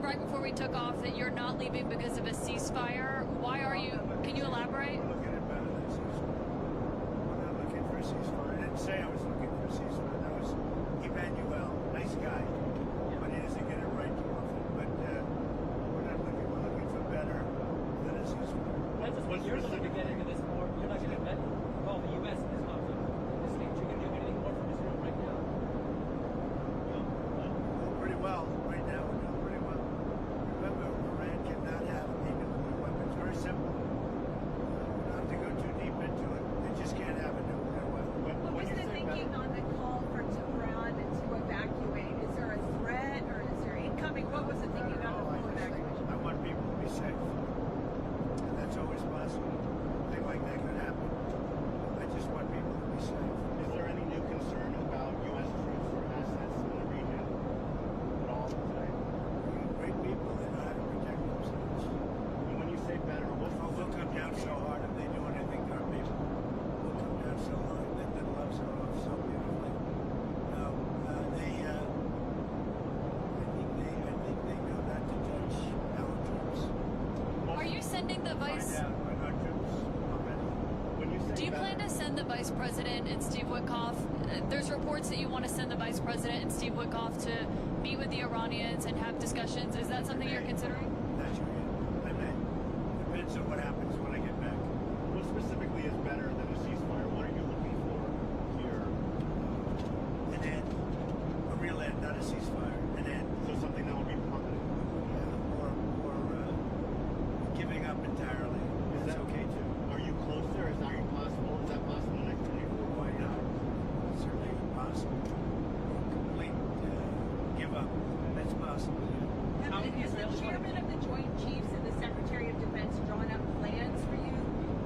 said right before we took off that you're not leaving because of a ceasefire. Why are you? Can you elaborate? We're looking at better than ceasefire. We're not looking for a ceasefire. I didn't say I was looking for a ceasefire. That was Emmanuel, nice guy, but he doesn't get it right too often. But we're not looking. We're looking for better than a ceasefire. When you're looking to get into this war, you're not going to involve the U.S. in this conflict. This stage, you're going to do anything more from Israel right now? Pretty well. Right now, we're doing pretty well. Remember, Iran cannot have any nuclear weapons. Very simple. We don't have to go too deep into it. They just can't have a nuclear weapon. What was the thinking on the call for Tehran to evacuate? Is there a threat or is there incoming? What was the thinking on the full evacuation? I want people to be safe. And that's always possible. A thing like that could happen. I just want people to be safe. Is there any new concern about U.S. troops or assets in the region at all today? Great people, they know how to protect themselves. And when you say better, what's Oh, we'll come down so hard if they do anything to our people. We'll come down so hard. That loves her off so beautifully. No, I think they know not to touch our troops. Are you sending the vice? Find out about our troops already. when you say Do you better, plan to send the vice president and Steve Witkoff? There's reports that you want to send the vice president and Steve Witkoff to meet with the Iranians and have discussions. Is that something you're considering? That's right. I may. Depends on what happens when I get back. what specifically is better than a ceasefire? What are you looking for here? An end. A real end, not a ceasefire. An end. So something that would be permanent. Or giving up entirely. Is that okay too? Are you close there? Is that possible? Is that possible in the next 24? Why not? Certainly possible. Complete give up. That's possible. Has the chairman of the Joint Chiefs and the Secretary of Defense drawn up plans for you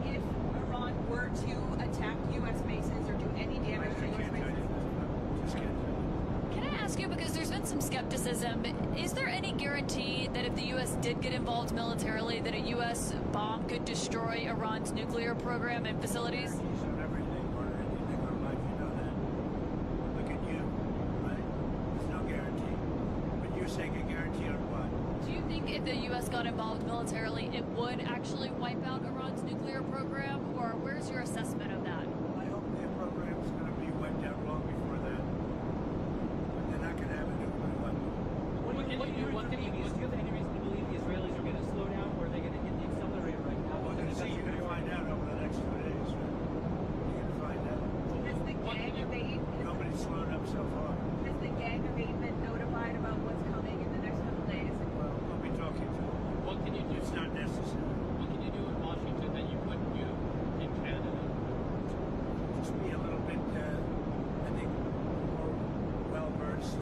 if Iran were to attack U.S. bases or do any damage to I U.S. can't tell you bases? that. Just can't tell you. Can I ask you, because there's been some skepticism, is there any guarantee that if the U.S. did get involved militarily, that a U.S. bomb could destroy Iran's nuclear program and facilities? Guarantees on everything or anything in life, you know that. Look at you, right? There's no guarantee. But you're saying a guarantee on what? Do you think if the U.S. got involved militarily, it would actually wipe out Iran's nuclear program? Or where's your assessment of that? I hope their program is going to be wiped out long before that. But they're not going to have a nuclear weapon. Do you have any reason to believe the Israelis are going to slow down or are they going to hit the accelerator right now? Well, you're going to find out over the next 2 days. Right? You're going to find out. Has the gang of eight, Nobody's slowed up so far. has the gang of eight been notified about what's coming in the next couple days? Well, we'll be talking to them. What can you do? It's not necessary. What can you do in Washington that you couldn't do in Canada? Just be a little bit, I think, more well-versed.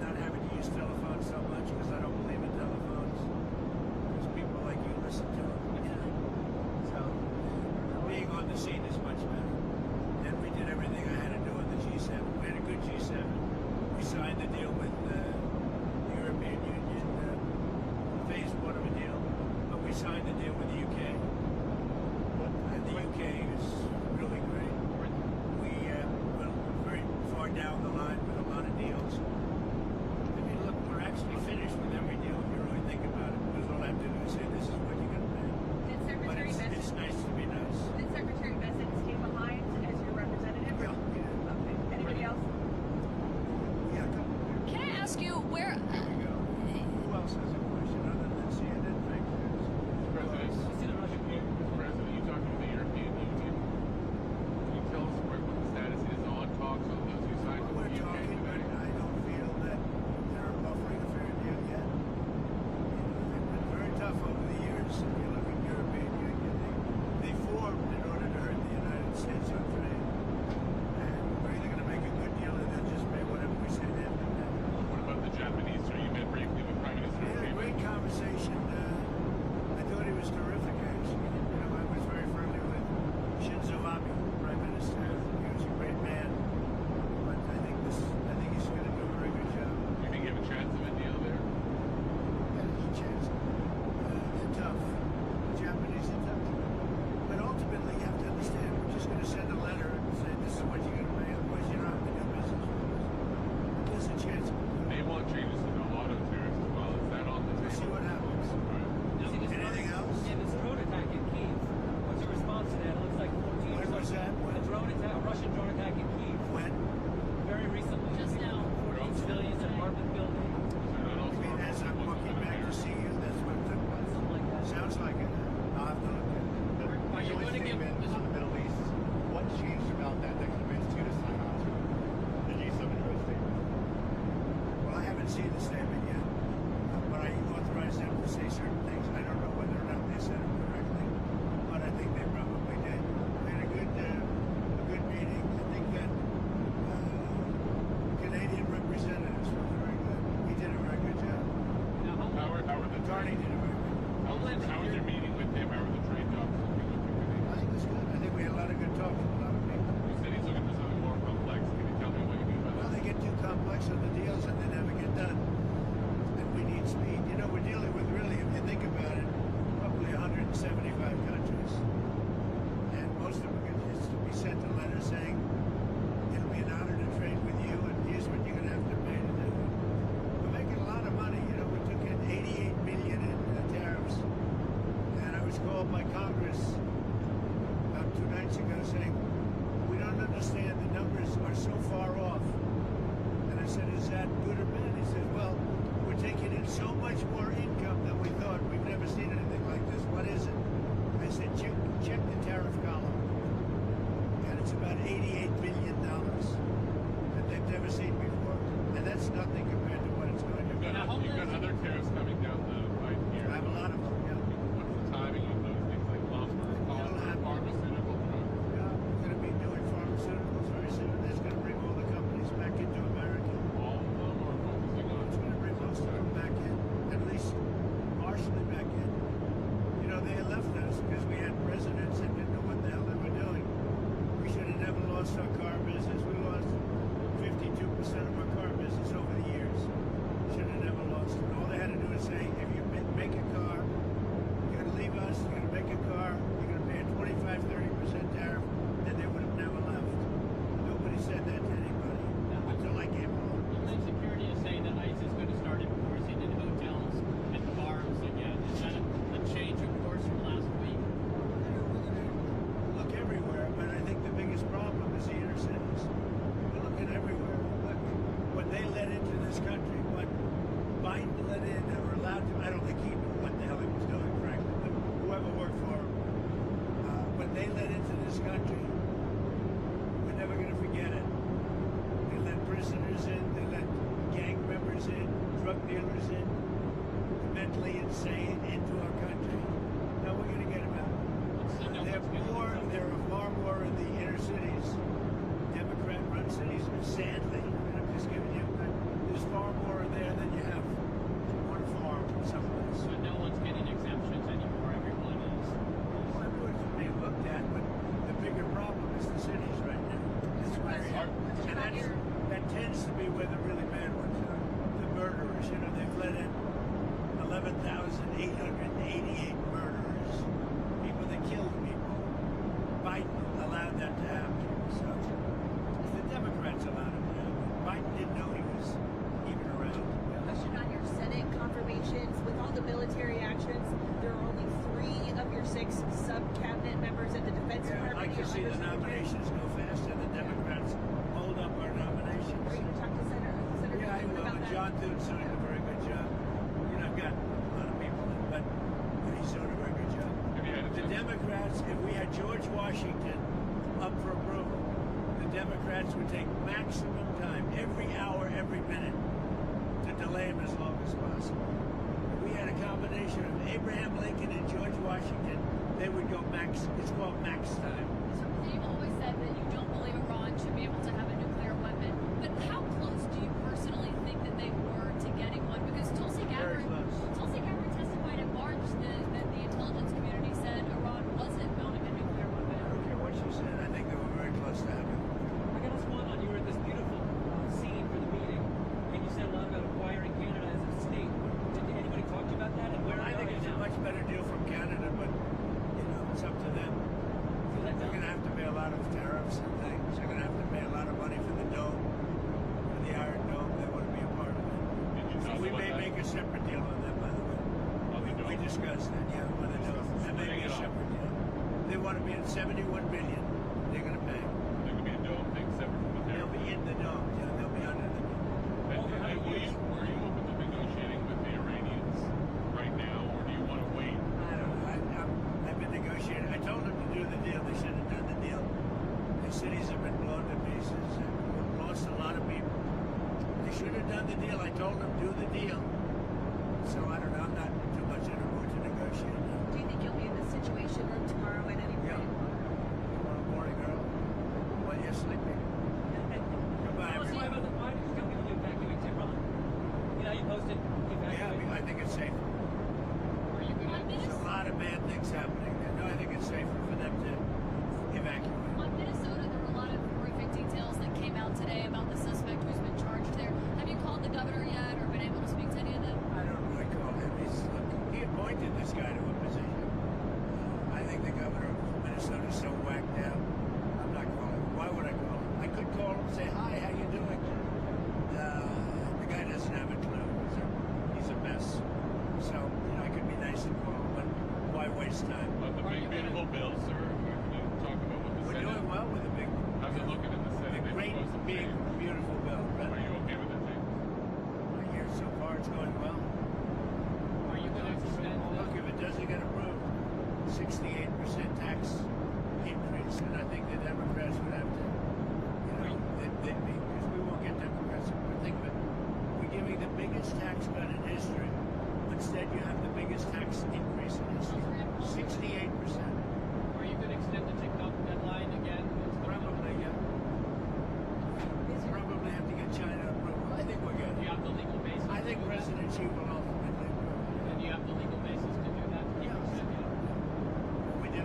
Not having to use telephones so much because I don't believe in telephones. Because people like you listen to them. So, being on the scene is much better. Then we did everything I had to do on the G7. We had a good G7. We signed the deal with the European Union, phase one of a deal. But we signed the deal with the UK. And the UK is really great. We're very far down the line with a lot of deals. I mean, look, we're actually finished with every deal if you really think about it. Because all I have to do is say, this is what you're going to pay. Did But Secretary it's Bessent, nice to be nice. did Secretary Bessent stay behind as your representative? Yeah. Okay. Anybody else? Yeah, come on. Can I ask you where? There we go. Who else has a question other than CNN? Thank you. President, you talking to the European Union? Can you tell us what the status is on talks on those two sides of We're the UK talking, but today? I don't feel that they're offering a fair deal yet. They've been very tough over the years. If you look at European Union, they formed in order to hurt the United States on trade. And we're either going to make a good deal or they'll just pay whatever we say they have to pay. What about the Japanese? Sir, you met briefly with Prime Minister We had a Abe. great conversation. I thought he was terrific, actually. You know, I was very friendly with Shinzo Abe, Prime Minister. He was a great man. But I think he's going to do a very good job. Do you think you have a chance of a deal there? There's a chance. They're tough. The Japanese are tough. But ultimately, you have to understand, we're just going to send a letter and say, this is what you're going to pay, otherwise you don't have to do business with us. There's a chance. They want changes to the auto tariffs as well. Is that on the Russian drone attack in Kyiv When? very recently. Just now. 14 civilians in apartment building. You mean as I'm walking back to see you, that's what took place? Something like that. Sounds like it. I'll have to look at it. Are you going to give on the Middle East? What changed about that convinced you to sign on to the G7 U.S. statement? Well, I haven't seen the statement yet, but I authorized them to say certain things. I don't know whether or not they said it correctly, but I think they probably did. We had a good meeting. I think that Canadian representatives were very good. He did a very good job. Now, How are the Carney trade? did a very good job. How was your meeting with him? How were the trade talks looking with the I think it was good. I think we had a lot of good talks with a lot of people. You said he's looking for something more complex. Can you tell me what you mean by Well, that? they get too complex on the deals and they never get done. And we need speed. You know, we're dealing with really, if you think about it, probably 175 countries. And most of them can just be sent a letter saying, it'll be an honor to trade with you and here's what you're going to have to pay to do it. We're making a lot of money. You know, we took in 88 million in tariffs. And I was called by Congress about 2 nights ago saying, we don't understand, the numbers are so far off. And I said, is that good or bad? He said, well, we're taking in so much more income than we thought. We've never seen anything like this. What is it? I said, check the tariff column. And it's about $88 billion that they've never seen before. And that's nothing compared to what it's going to be. You've got other tariffs coming down the pipe here. I have a lot of them, yeah. What's the timing on those things like lumber, pharmaceutical drugs? Yeah, we're going to be doing pharmaceuticals very soon. That's going to bring all the companies back into America. All of them or focusing on? It's going to bring most of them back in, at least partially back in. You know, they left us because we had presidents that didn't know what the hell they were doing. We should have never lost our car business. We lost 52% of our car business over the years. Should have never lost it. All they had to do is say, if you make a car, you're going to leave us, you're going to make a car, you're going to pay a 25-30% tariff, then they would have never left. Nobody said that to anybody until I came along. Homeland Security is saying that ICE is going to start enforcing in hotels and bars again. Is that a change of course from last week? Look everywhere, but I think the biggest problem is the inner cities. They're looking everywhere. Look, what they let into this country, what Biden let in or allowed to, I don't think he knew what the hell he was doing, frankly, but whoever worked for him, what they let into this country, we're never going to forget it. They let prisoners in, they let gang members in, drug dealers in, mentally insane into our country. Now we're going to get them out. There are far more in the inner cities, Democrat-run cities, sadly, and I'm just giving you, but there's far more there than you have on a farm someplace. So no one's getting exemptions anymore. Everyone is. Well, everyone's being looked at, but the bigger problem is the cities right now. That's why, and that tends to be where the really bad ones are. The murderers, you know, they've let in 11,888 murderers, people that killed people. Biden allowed that to happen. So the Democrats allowed it to happen. Biden didn't know he was even around. Question on your Senate confirmations. With all the military actions, there are only 3 of your 6 sub-cabinet members at the Defense Yeah, I'd Department. like to see the nominations go faster. The Democrats hold up our nominations. Are you going to talk to Senator Yeah, I Newsom will. about And that? John Thune's doing a very good job. You know, I've got a lot of people, but he's doing a very good job. Have you had a The chance? Democrats, if we had George Washington up for approval, the Democrats would take maximum time, every hour, every minute, to delay him as long as possible. If we had a combination of Abraham Lincoln and George Washington, they would go max, it's called max time. So you've always said that you don't believe Iran should be able to have a nuclear weapon, but how close do you personally think that they were to getting one? Because Tulsi Very Gabbard testified at March that the intelligence community said Iran wasn't building a nuclear I weapon. don't care what she said, I think they were very close to having it. I got us one on. You were at this beautiful scene for the meeting, and you said a lot about acquiring Canada as a state. Did anybody talk to you about that? And where I are think you it's a now? much better deal from Canada, but, you know, it's up to them. Feel that They're down? going to have to pay a lot of tariffs and things. They're going to have to pay a lot of money for the dome, for the Iron Dome. They want to be a part of it. Did you So tell we them may what make a separate deal on that, by the way. On the We dome? discussed that, yeah, on the dome. That may be a separate deal. They want to be at 71 billion. They're going to pay. There could be a in the dome. Yeah, they'll be under the dome. And were you open to negotiating with the Iranians right now, or do you want to wait? I don't know. I've been negotiating. I told them to do the deal. They should have done the deal. The cities have been blown to pieces. And we've lost a lot of people. They should have done the deal. I told them do the deal. So I don't know. I'm not too much in a mood to negotiate now. Do you think you'll be in the Situation Room tomorrow at any Yeah. point? Tomorrow morning, girl. While you're sleeping. Goodbye, Tell us why everybody. why did the company evacuate Tehran? You know, you posted Yeah, evacuate. I think it's safer. Are you going to There's a lot of bad things happening there. No, I think it's safer for them to evacuate. On Minnesota, there were a lot of horrific details that came out today about the suspect who's been charged there. Have you called the governor yet or been able to speak to any of them? I don't really call him. He appointed this guy to a position. I think the governor of Minnesota is so whacked out. I'm not calling him. Why would I call him? I could call him and say, hi, how you doing? The guy doesn't have a clue. He's a mess. So, I could be nice and call him, but why waste time? The big beautiful bill, sir. Can you talk about what the We're Senate? doing well with the big, How's it looking in the Senate? the They great, proposed some big, change. beautiful bill. Are you okay with the change? I hear so far it's going well. Are you going to extend Look, if it doesn't get approved, 68% tax increase, and I think the Democrats would have to, they'd be, because we won't get Democrats. But think of it, we're giving the biggest tax cut in history. Instead, you have the biggest tax increase in history. 68%. Are you going to extend the TikTok deadline again? Probably, yeah. Probably have to get China approval. I think we're Do you good. have the legal basis? I think to do that? President Xi will ultimately approve it. And you have the legal basis to do that? Yeah. We do.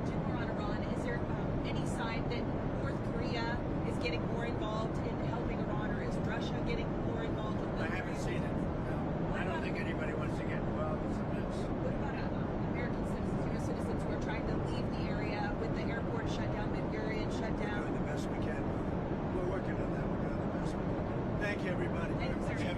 Two more on Iran. Is there any sign that North Korea is getting more involved in helping Iran, or is Russia getting more involved with I haven't seen it. No. I don't think anybody wants to get involved. It's a mess. What about American citizens, U.S. citizens who are trying to leave the area with the airport shut down, Ben Gurion shut We're down? doing the best we can. We're working on that. We're doing the best we can. Thank you, everybody. Thanks, sir. Have